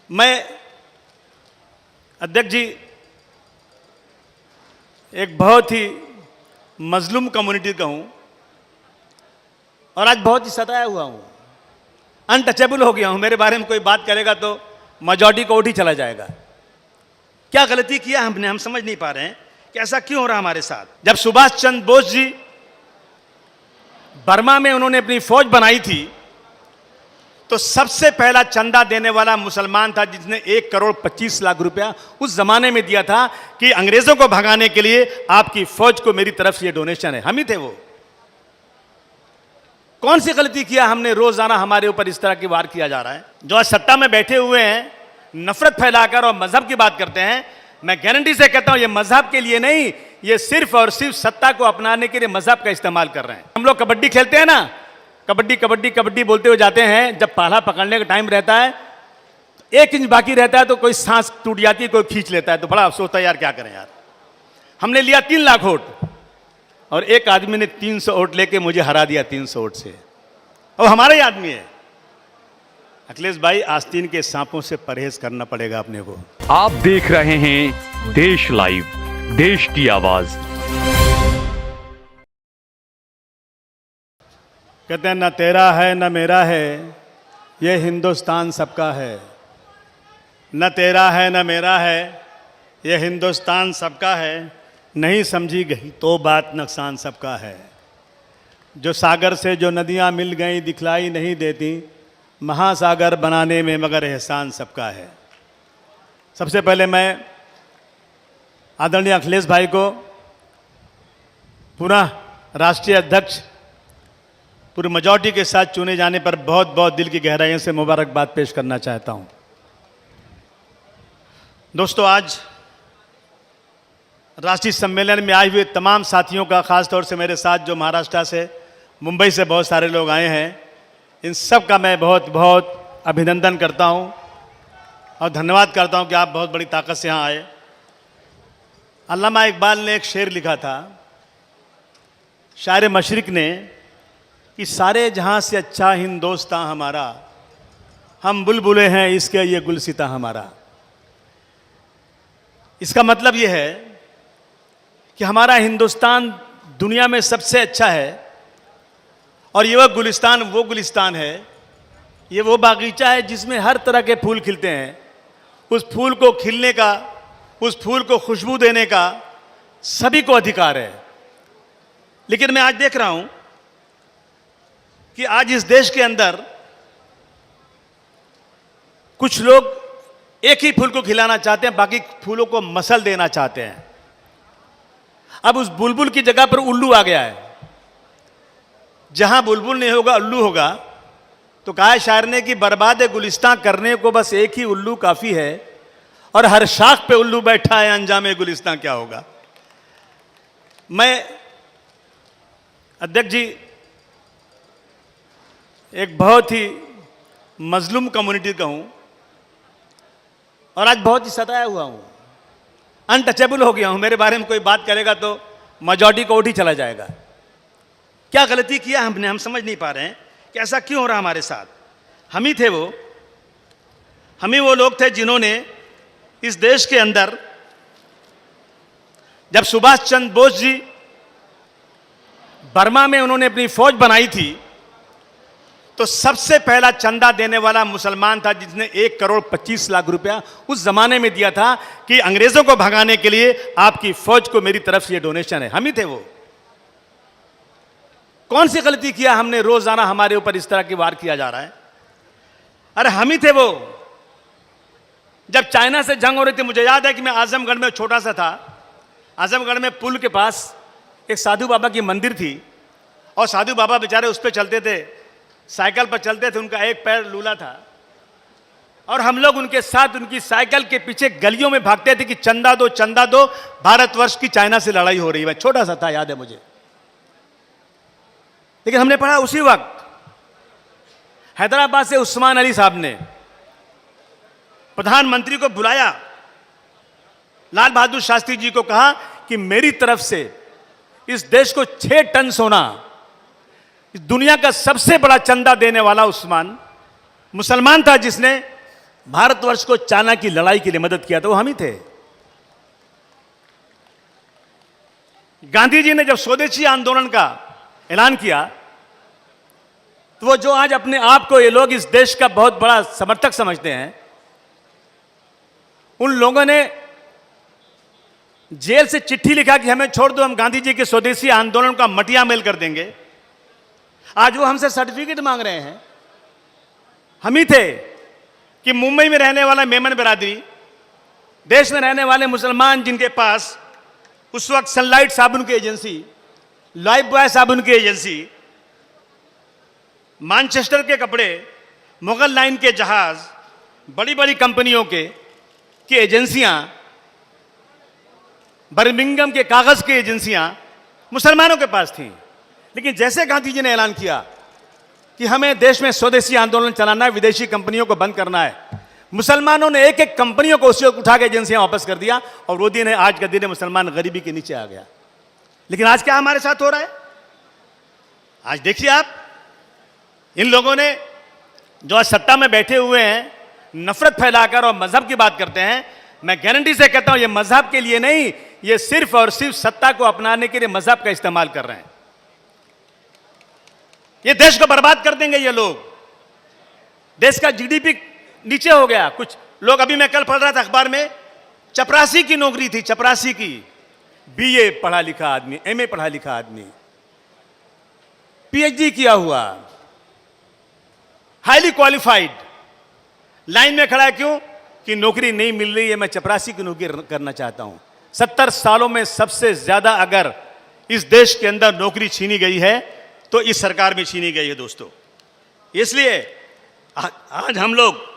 मैं अध्यक्ष जी एक बहुत ही मजलूम कम्युनिटी का हूं और आज बहुत ही सताया हुआ हूं, अनटचेबल हो गया हूं। मेरे बारे में कोई बात करेगा तो मेजॉरिटी को उठ ही चला जाएगा। क्या गलती किया हमने, हम समझ नहीं पा रहे हैं कि ऐसा क्यों हो रहा हमारे साथ। जब सुभाष चंद्र बोस जी बर्मा में उन्होंने अपनी फौज बनाई थी तो सबसे पहला चंदा देने वाला मुसलमान था जिसने 1,25,00,000 रुपया उस जमाने में दिया था कि अंग्रेजों को भगाने के लिए आपकी फौज को मेरी तरफ से ये डोनेशन है। हम ही थे वो। कौन सी गलती किया हमने, रोजाना हमारे ऊपर इस तरह की वार किया जा रहा है। जो आज सत्ता में बैठे हुए हैं नफरत फैलाकर और मजहब की बात करते हैं, मैं गारंटी से कहता हूं ये मजहब के लिए नहीं, ये सिर्फ और सिर्फ सत्ता को अपनाने के लिए मजहब का इस्तेमाल कर रहे हैं। हम लोग कबड्डी खेलते हैं ना, कबड्डी कबड्डी कबड्डी बोलते हुए जाते हैं, जब पाला पकड़ने का टाइम रहता है 1 इंच बाकी रहता है तो कोई सांस टूट जाती है, कोई खींच लेता है, तो बड़ा अफसोस होता है यार क्या करें यार। हमने लिया 3 लाख वोट और एक आदमी ने 300 वोट लेके मुझे हरा दिया 300 वोट से, और हमारा ही आदमी है। अखिलेश भाई, आस्तीन के सांपों से परहेज करना पड़ेगा अपने को। आप देख रहे हैं देश लाइव, देश की आवाज। कहते हैं न तेरा है न मेरा है, ये हिंदुस्तान सबका है। न तेरा है न मेरा है, ये हिंदुस्तान सबका है। नहीं समझी गई तो बात नुकसान सबका है। जो सागर से जो नदियां मिल गई दिखलाई नहीं देती, महासागर बनाने में मगर एहसान सबका है। सबसे पहले मैं आदरणीय अखिलेश भाई को पुनः राष्ट्रीय अध्यक्ष पूरी मेजॉरिटी के साथ चुने जाने पर बहुत बहुत दिल की गहराइयों से मुबारकबाद पेश करना चाहता हूं। दोस्तों, आज राष्ट्रीय सम्मेलन में आए हुए तमाम साथियों का, खासतौर से मेरे साथ जो महाराष्ट्र से, मुंबई से बहुत सारे लोग आए हैं, इन सब का मैं बहुत बहुत अभिनंदन करता हूं और धन्यवाद करता हूं कि आप बहुत बड़ी ताकत से यहाँ आए। अल्लामा इकबाल ने एक शेर लिखा था, शायर मशरिक ने, कि सारे जहां से अच्छा हिंदुस्तान हमारा, हम बुलबुले हैं इसके ये गुलसिता हमारा। इसका मतलब ये है कि हमारा हिंदुस्तान दुनिया में सबसे अच्छा है और ये वो गुलिस्तान है, ये वो बागीचा है जिसमें हर तरह के फूल खिलते हैं। उस फूल को खिलने का, उस फूल को खुशबू देने का सभी को अधिकार है। लेकिन मैं आज देख रहा हूं कि आज इस देश के अंदर कुछ लोग एक ही फूल को खिलाना चाहते हैं, बाकी फूलों को मसल देना चाहते हैं। अब उस बुलबुल की जगह पर उल्लू आ गया है। जहां बुलबुल नहीं होगा उल्लू होगा, तो कहा है शायर ने कि बर्बाद गुलिस्तां करने को बस एक ही उल्लू काफी है, और हर शाख पे उल्लू बैठा है, अंजामे गुलिस्तां क्या होगा। मैं अध्यक्ष जी एक बहुत ही मजलूम कम्युनिटी का हूं और आज बहुत ही सताया हुआ हूं, अनटचेबल हो गया हूं। मेरे बारे में कोई बात करेगा तो मेजॉरिटी को उठ ही चला जाएगा। क्या गलती किया हमने, हम समझ नहीं पा रहे हैं कि ऐसा क्यों हो रहा हमारे साथ। हम ही थे वो, हम ही वो लोग थे जिन्होंने इस देश के अंदर, जब सुभाष चंद्र बोस जी बर्मा में उन्होंने अपनी फौज बनाई थी तो सबसे पहला चंदा देने वाला मुसलमान था जिसने 1,25,00,000 रुपया उस जमाने में दिया था कि अंग्रेजों को भगाने के लिए आपकी फौज को मेरी तरफ से ये डोनेशन है। हम ही थे वो। कौन सी गलती किया हमने, रोजाना हमारे ऊपर इस तरह की वार किया जा रहा है। अरे हम ही थे वो। जब चाइना से जंग हो रही थी, मुझे याद है कि मैं आजमगढ़ में छोटा सा था, आजमगढ़ में पुल के पास एक साधु बाबा की मंदिर थी और साधु बाबा बेचारे उस पर चलते थे, साइकिल पर चलते थे, उनका एक पैर लूला था और हम लोग उनके साथ उनकी साइकिल के पीछे गलियों में भागते थे कि चंदा दो, भारतवर्ष की चाइना से लड़ाई हो रही है। मैं छोटा सा था, याद है मुझे। लेकिन हमने पढ़ा उसी वक्त हैदराबाद से उस्मान अली साहब ने प्रधानमंत्री को बुलाया, लाल बहादुर शास्त्री जी को कहा कि मेरी तरफ से इस देश को 6 टन सोना, इस दुनिया का सबसे बड़ा चंदा देने वाला उस्मान मुसलमान था जिसने भारतवर्ष को चाइना की लड़ाई के लिए मदद किया था वो हम ही थे। गांधी जी ने जब स्वदेशी आंदोलन का ऐलान किया तो वो जो आज अपने आप को ये लोग इस देश का बहुत बड़ा समर्थक समझते हैं, उन लोगों ने जेल से चिट्ठी लिखा कि हमें छोड़ दो, हम गांधी जी के स्वदेशी आंदोलन का मटिया मेल कर देंगे। आज वो हमसे सर्टिफिकेट मांग रहे हैं। हम ही थे कि मुंबई में रहने वाला मेमन बिरादरी, देश में रहने वाले मुसलमान जिनके पास उस वक्त सनलाइट साबुन की एजेंसी, लाइफ बॉय साबुन की एजेंसी, मैनचेस्टर के कपड़े, मुगल लाइन के जहाज, बड़ी बड़ी कंपनियों की एजेंसियां, बर्मिंघम के कागज की एजेंसियां मुसलमानों के पास थीं। लेकिन जैसे गांधी जी ने ऐलान किया कि हमें देश में स्वदेशी आंदोलन चलाना है, विदेशी कंपनियों को बंद करना है, मुसलमानों ने एक एक कंपनियों को उसी वक्त उठा के एजेंसियां वापस कर दिया और वो दिन है आज का दिन है, मुसलमान गरीबी के नीचे आ गया। लेकिन आज क्या हमारे साथ हो रहा है? आज देखिए आप, इन लोगों ने जो आज सत्ता में बैठे हुए हैं, नफरत फैलाकर और मजहब की बात करते हैं। मैं गारंटी से कहता हूं ये मजहब के लिए नहीं, ये सिर्फ और सिर्फ सत्ता को अपनाने के लिए मजहब का इस्तेमाल कर रहे हैं। ये देश को बर्बाद कर देंगे ये लोग। देश का जीडीपी नीचे हो गया। कुछ लोग, अभी मैं कल पढ़ रहा था अखबार में, चपरासी की नौकरी थी, चपरासी की, बीए पढ़ा लिखा आदमी, एमए पढ़ा लिखा आदमी, पीएचडी किया हुआ, हाईली क्वालिफाइड, लाइन में खड़ा है। क्यों? कि नौकरी नहीं मिल रही है, मैं चपरासी की नौकरी करना चाहता हूं। 70 सालों में सबसे ज्यादा अगर इस देश के अंदर नौकरी छीनी गई है तो इस सरकार में छीनी गई है दोस्तों। इसलिए आज हम लोग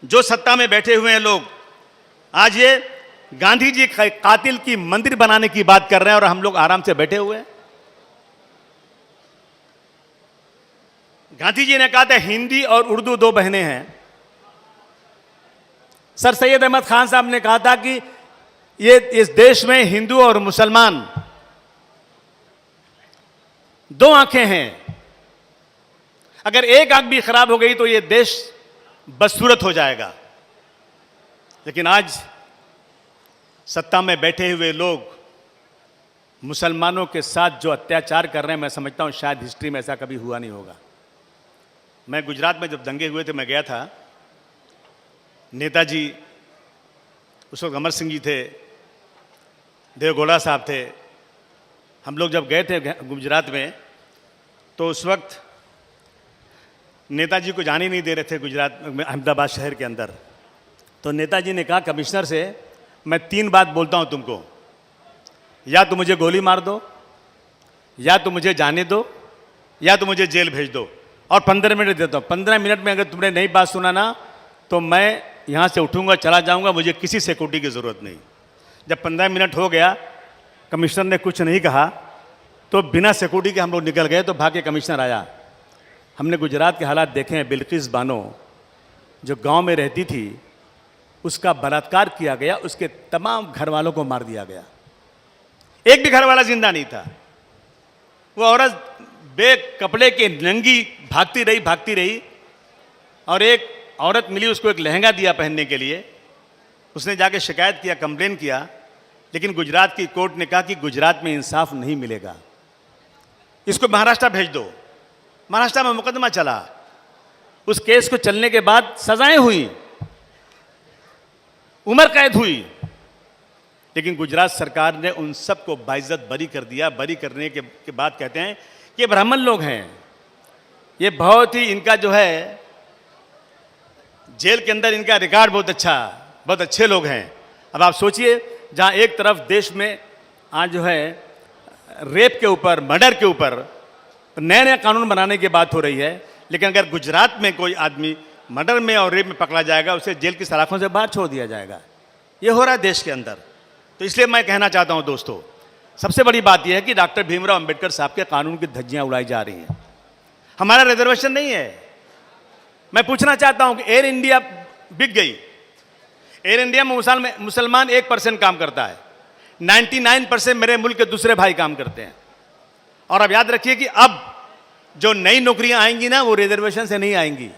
जो सत्ता में बैठे हुए हैं लोग, आज ये गांधी जी कातिल की मंदिर बनाने की बात कर रहे हैं और हम लोग आराम से बैठे हुए हैं। गांधी जी ने कहा था हिंदी और उर्दू दो बहनें हैं। सर सैयद अहमद खान साहब ने कहा था कि ये इस देश में हिंदू और मुसलमान दो आंखें हैं, अगर एक आंख भी खराब हो गई तो ये देश बदसूरत हो जाएगा। लेकिन आज सत्ता में बैठे हुए लोग मुसलमानों के साथ जो अत्याचार कर रहे हैं, मैं समझता हूं शायद हिस्ट्री में ऐसा कभी हुआ नहीं होगा। मैं गुजरात में जब दंगे हुए थे, मैं गया था। नेताजी, उस वक्त अमर सिंह जी थे, देवगौड़ा साहब थे। हम लोग जब गए थे गुजरात में तो उस वक्त नेताजी को जाने नहीं दे रहे थे गुजरात में, अहमदाबाद शहर के अंदर। तो नेताजी ने कहा कमिश्नर से, मैं 3 बात बोलता हूं तुमको, या तो मुझे गोली मार दो, या तो मुझे जाने दो, या तो मुझे जेल भेज दो, और 15 मिनट देता हूं। 15 मिनट में अगर तुमने नहीं बात सुना ना तो मैं यहां से उठूंगा, चला जाऊंगा, मुझे किसी सिक्योरिटी की जरूरत नहीं। जब 15 मिनट हो गया, कमिश्नर ने कुछ नहीं कहा तो बिना सिक्योरिटी के हम लोग निकल गए। तो भाग्य कमिश्नर आया। हमने गुजरात के हालात देखे हैं। बिल्किस बानो जो गांव में रहती थी, उसका बलात्कार किया गया, उसके तमाम घर वालों को मार दिया गया, एक भी घर वाला जिंदा नहीं था। वो औरत बे कपड़े के नंगी भागती रही और एक औरत मिली, उसको एक लहंगा दिया पहनने के लिए। उसने जाके शिकायत किया, कंप्लेन किया, लेकिन गुजरात की कोर्ट ने कहा कि गुजरात में इंसाफ नहीं मिलेगा, इसको महाराष्ट्र भेज दो। महाराष्ट्र में मुकदमा चला। उस केस को चलने के बाद सजाएं हुई, उम्र कैद हुई, लेकिन गुजरात सरकार ने उन सबको बाइज्जत बरी कर दिया। बरी करने के बाद कहते हैं कि ये ब्राह्मण लोग हैं, ये बहुत ही, इनका जो है जेल के अंदर इनका रिकॉर्ड बहुत अच्छे लोग हैं। अब आप सोचिए, जहां एक तरफ देश में आज जो है रेप के ऊपर, मर्डर के ऊपर नए नए कानून बनाने की बात हो रही है, लेकिन अगर गुजरात में कोई आदमी मर्डर में और रेप में पकड़ा जाएगा, उसे जेल की सलाखों से बाहर छोड़ दिया जाएगा। ये हो रहा है देश के अंदर। तो इसलिए मैं कहना चाहता हूं दोस्तों, सबसे बड़ी बात यह है कि डॉक्टर भीमराव अंबेडकर साहब के कानून की धज्जियां उड़ाई जा रही हैं। हमारा रिजर्वेशन नहीं है। मैं पूछना चाहता हूं कि एयर इंडिया बिक गई। एयर इंडिया में मुसलमान 1% काम करता है, 99% मेरे मुल्क के दूसरे भाई काम करते हैं। और अब याद रखिए कि अब जो नई नौकरियां आएंगी ना, वो रिजर्वेशन से नहीं आएंगी,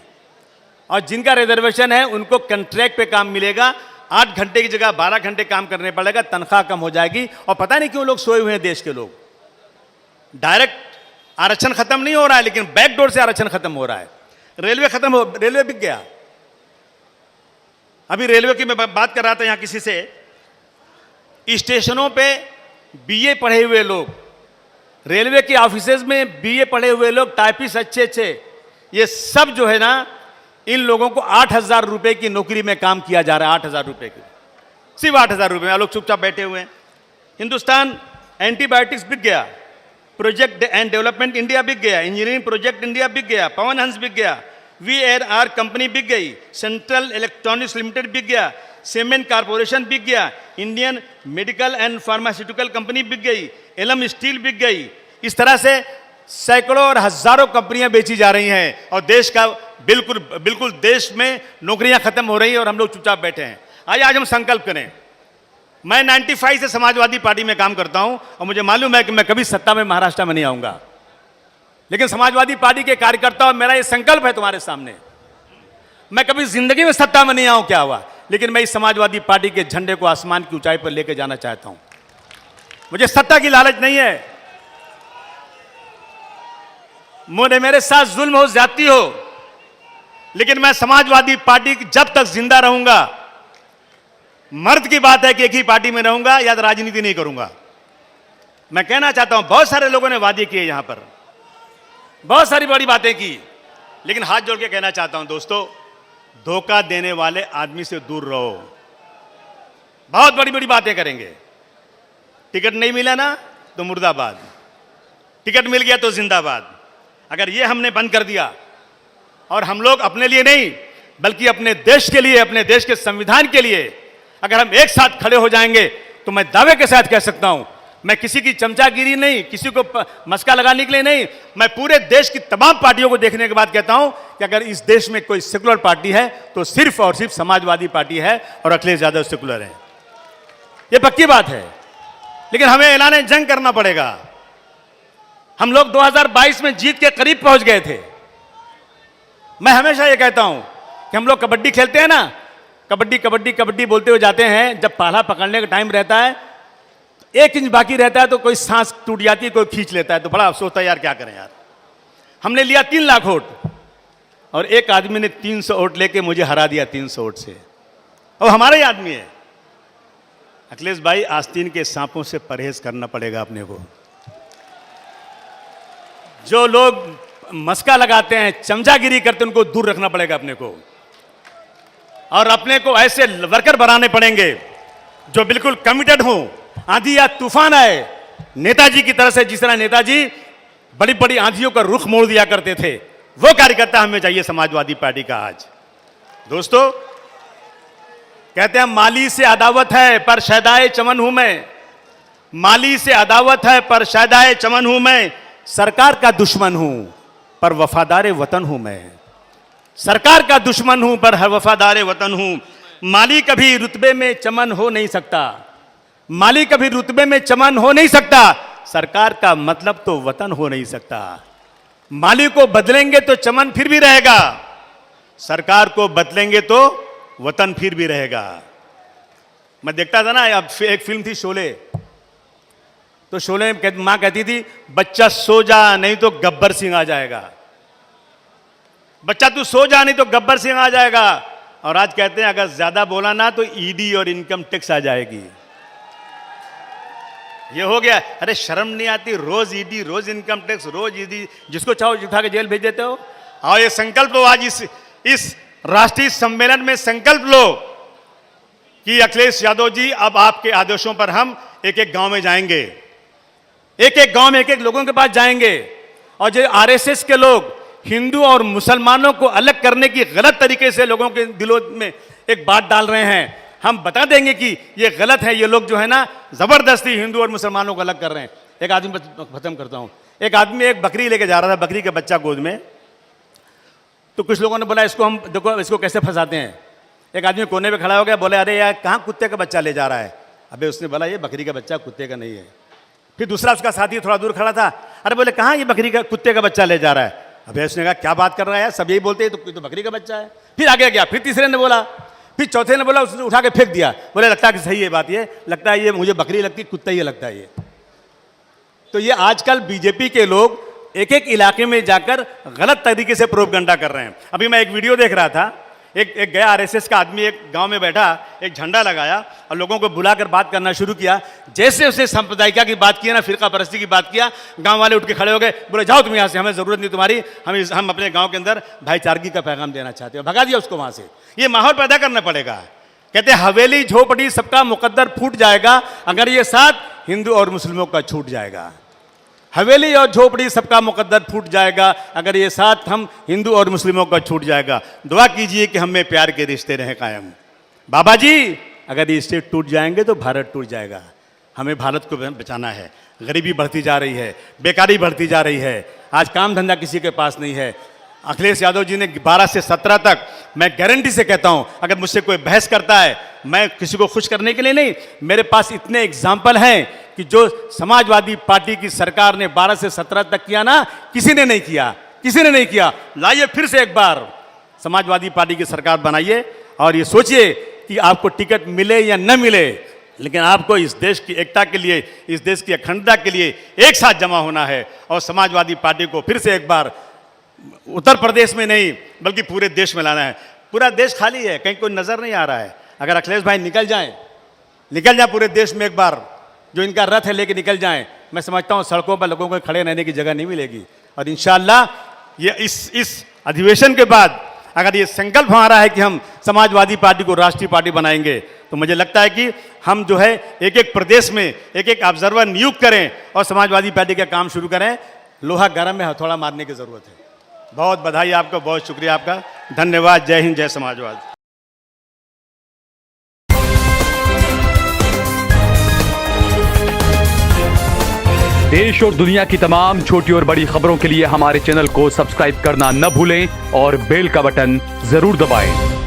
और जिनका रिजर्वेशन है उनको कॉन्ट्रैक्ट पे काम मिलेगा, 8 घंटे की जगह 12 घंटे काम करने पड़ेगा, तनख्वाह कम हो जाएगी। और पता नहीं क्यों लोग सोए हुए हैं देश के लोग। डायरेक्ट आरक्षण खत्म नहीं हो रहा है, लेकिन बैकडोर से आरक्षण खत्म हो रहा है। रेलवे बिक गया। अभी रेलवे की मैं बात कर रहा था यहां किसी से, स्टेशनों पे बीए पढ़े हुए लोग, रेलवे के ऑफिसेज में बीए पढ़े हुए लोग, टाइपिस्ट अच्छे अच्छे, ये सब जो है ना, इन लोगों को 8,000 रुपए की नौकरी में काम किया जा रहा है। 8,000 रुपए की, सिर्फ 8,000 रुपए में लोग चुपचाप बैठे हुए हैं। हिंदुस्तान एंटीबायोटिक्स बिक गया, प्रोजेक्ट एंड डेवलपमेंट इंडिया बिक गया, इंजीनियरिंग प्रोजेक्ट इंडिया बिक गया, पवन हंस बिक गया, VRR कंपनी बिक गई, सेंट्रल इलेक्ट्रॉनिक्स लिमिटेड बिक गया, सीमेंट कारपोरेशन बिक गया, Indian medical and pharmaceutical company बिक गई, एलम स्टील बिक गई। इस तरह से सैकड़ों और हजारों कंपनियां बेची जा रही हैं और देश का बिल्कुल देश में नौकरियां खत्म हो रही हैं और हम लोग चुपचाप बैठे हैं। आइए आज हम संकल्प करें। मैं 95 से समाजवादी पार्टी में काम करता हूं और मुझे मालूम है कि मैं कभी सत्ता में महाराष्ट्र में नहीं आऊंगा, लेकिन समाजवादी पार्टी के कार्यकर्ता और मेरा ये संकल्प है तुम्हारे सामने, मैं कभी जिंदगी में सत्ता में नहीं आऊं क्या हुआ, लेकिन मैं इस समाजवादी पार्टी के झंडे को आसमान की ऊंचाई पर लेकर जाना चाहता हूं। मुझे सत्ता की लालच नहीं है, मेरे साथ जुल्म हो, ज्यादती हो, लेकिन मैं समाजवादी पार्टी जब तक जिंदा रहूंगा, मर्द की बात है कि एक ही पार्टी में रहूंगा या तो राजनीति नहीं करूंगा। मैं कहना चाहता हूं, बहुत सारे लोगों ने वादे किए यहां पर, बहुत सारी बड़ी बातें की, लेकिन हाथ जोड़ के कहना चाहता हूं दोस्तों, धोखा देने वाले आदमी से दूर रहो। बहुत बड़ी बड़ी बातें करेंगे, टिकट नहीं मिला ना तो मुर्दाबाद, टिकट मिल गया तो जिंदाबाद। अगर ये हमने बंद कर दिया और हम लोग अपने लिए नहीं बल्कि अपने देश के लिए, अपने देश के संविधान के लिए अगर हम एक साथ खड़े हो जाएंगे तो मैं दावे के साथ कह सकता हूं, मैं किसी की चमचागिरी नहीं, किसी को मस्का लगाने के लिए नहीं, मैं पूरे देश की तमाम पार्टियों को देखने के बाद कहता हूं कि अगर इस देश में कोई सेकुलर पार्टी है तो सिर्फ और सिर्फ समाजवादी पार्टी है और अखिलेश यादव सेकुलर है। यह पक्की बात है, लेकिन हमें ऐलान जंग करना पड़ेगा। हम लोग 2022 में जीत के करीब पहुंच गए थे। मैं हमेशा यह कहता हूं कि हम लोग कबड्डी खेलते हैं ना, कबड्डी कबड्डी कबड्डी बोलते हुए जाते हैं, जब पाला पकड़ने का टाइम रहता है, 1 इंच बाकी रहता है तो कोई सांस टूट जाती है, कोई खींच लेता है, तो बड़ा अफसोस होता है यार, क्या करें यार। हमने लिया 3 लाख वोट और एक आदमी ने 300 वोट लेके मुझे हरा दिया 300 वोट से, और हमारा ही आदमी है। अखिलेश भाई, आस्तीन के सांपों से परहेज करना पड़ेगा अपने को। जो लोग मस्का लगाते हैं, चमचागिरी करते हैं, उनको दूर रखना पड़ेगा अपने को, और अपने को ऐसे वर्कर बनाने पड़ेंगे जो बिल्कुल कमिटेड हों। आंधी या तूफान आए, नेताजी की तरह से, जिस तरह नेताजी बड़ी बड़ी आंधियों का रुख मोड़ दिया करते थे, वो कार्यकर्ता हमें चाहिए समाजवादी पार्टी का। आज दोस्तों कहते हैं माली से अदावत है पर शैदाए चमन हूं मैं, माली से अदावत है पर शैदाए चमन हूं मैं, सरकार का दुश्मन हूं पर वफादार वतन हूं मैं, सरकार का दुश्मन हूं पर वफादार वतन हूं। माली कभी रुतबे में चमन हो नहीं सकता, माली कभी रुतबे में चमन हो नहीं सकता, सरकार का मतलब तो वतन हो नहीं सकता। माली को बदलेंगे तो चमन फिर भी रहेगा, सरकार को बदलेंगे तो वतन फिर भी रहेगा। मैं देखता था ना, अब एक फिल्म थी शोले, तो शोले में मां कहती थी बच्चा सो जा नहीं तो गब्बर सिंह आ जाएगा, बच्चा तू सो जा नहीं तो गब्बर सिंह आ जाएगा। और आज कहते हैं अगर ज्यादा बोला ना तो ईडी और इनकम टैक्स आ जाएगी। ये हो गया, अरे शर्म नहीं आती, रोज ईडी, रोज इनकम टैक्स, रोज ईडी, जिसको चाहो उठा के जेल भेज देते हो। और ये संकल्प लो आज इस राष्ट्रीय सम्मेलन में, संकल्प लो कि अखिलेश यादव जी, अब आपके आदेशों पर हम एक एक गांव में जाएंगे, एक एक गांव में एक एक लोगों के पास जाएंगे, और जो आरएसएस के लोग हिंदू और मुसलमानों को अलग करने की गलत तरीके से लोगों के दिलों में एक बात डाल रहे हैं, हम बता देंगे कि ये गलत है। ये लोग जो है ना जबरदस्ती हिंदू और मुसलमानों को अलग कर रहे हैं। एक आदमी, खत्म करता हूं, एक आदमी एक बकरी लेके जा रहा था, बकरी का बच्चा गोद में, तो कुछ लोगों ने बोला इसको हम देखो इसको कैसे फंसाते हैं। एक आदमी कोने पे खड़ा हो गया, बोले अरे यार कहाँ कुत्ते का बच्चा ले जा रहा है। अबे उसने बोला ये बकरी का बच्चा कुत्ते का नहीं है। फिर दूसरा उसका साथी थोड़ा दूर खड़ा था, अरे बोले कहाँ ये बकरी का कुत्ते का बच्चा ले जा रहा है। अवैध ने कहा क्या बात कर रहा है यार, सब यही बोलते हैं, तो तो बकरी का बच्चा है। फिर आगे गया, फिर तीसरे ने बोला, फिर चौथे ने बोला, उसने उठा के फेंक दिया, बोले लगता है कि सही है बात, ये लगता है ये मुझे बकरी लगती, कुत्ता ही लगता है ये। तो ये आजकल बीजेपी के लोग एक एक इलाके में जाकर गलत तरीके से प्रोपगंडा कर रहे हैं। अभी मैं एक वीडियो देख रहा था, एक गया आरएसएस का आदमी एक गांव में बैठा, एक झंडा लगाया और लोगों को बुलाकर बात करना शुरू किया। जैसे उसे सांप्रदायिकता की बात किया ना, फिरका परस्ती की बात किया, गांव वाले उठ के खड़े हो गए, बोले जाओ तुम यहाँ से, हमें ज़रूरत नहीं तुम्हारी, हम अपने गांव के अंदर भाईचारगी का पैगाम देना चाहते हो। भगा दिया उसको वहाँ से। ये माहौल पैदा करना पड़ेगा। कहते हवेली झोपड़ी सबका मुकद्दर फूट जाएगा अगर ये साथ हिंदू और मुस्लिमों का छूट जाएगा। हवेली और झोपड़ी सबका मुकद्दर फूट जाएगा अगर ये साथ हम हिंदू और मुस्लिमों का छूट जाएगा। दुआ कीजिए कि हम में प्यार के रिश्ते रहें कायम। बाबा जी, अगर ये स्टेट टूट जाएंगे तो भारत टूट जाएगा। हमें भारत को बचाना है। गरीबी बढ़ती जा रही है, बेकारी बढ़ती जा रही है, आज काम धंधा किसी के पास नहीं है। अखिलेश यादव जी ने 12 से 17 तक, मैं गारंटी से कहता हूं, अगर मुझसे कोई बहस करता है, मैं किसी को खुश करने के लिए नहीं, मेरे पास इतने एग्जाम्पल हैं कि जो समाजवादी पार्टी की सरकार ने 12 से 17 तक किया ना, किसी ने नहीं किया, किसी ने नहीं किया। लाइए फिर से एक बार समाजवादी पार्टी की सरकार बनाइए और ये सोचिए कि आपको टिकट मिले या न मिले, लेकिन आपको इस देश की एकता के लिए, इस देश की अखंडता के लिए एक साथ जमा होना है और समाजवादी पार्टी को फिर से एक बार उत्तर प्रदेश में नहीं बल्कि पूरे देश में लाना है। पूरा देश खाली है, कहीं कोई नजर नहीं आ रहा है। अगर अखिलेश भाई निकल जाए पूरे देश में एक बार, जो इनका रथ है लेके निकल जाएं, मैं समझता हूं सड़कों पर लोगों को खड़े रहने की जगह नहीं मिलेगी। और इंशाअल्लाह ये इस अधिवेशन के बाद अगर ये संकल्प हमारा है कि हम समाजवादी पार्टी को राष्ट्रीय पार्टी बनाएंगे, तो मुझे लगता है कि हम जो है एक एक प्रदेश में एक एक ऑब्जर्वर नियुक्त करें और समाजवादी पार्टी का काम शुरू करें। लोहा गर्म में हथौड़ा मारने की जरूरत है। बहुत बधाई आपको, बहुत शुक्रिया आपका, धन्यवाद। जय हिंद, जय समाजवाद। देश और दुनिया की तमाम छोटी और बड़ी खबरों के लिए हमारे चैनल को सब्सक्राइब करना न भूलें और बेल का बटन जरूर दबाएं।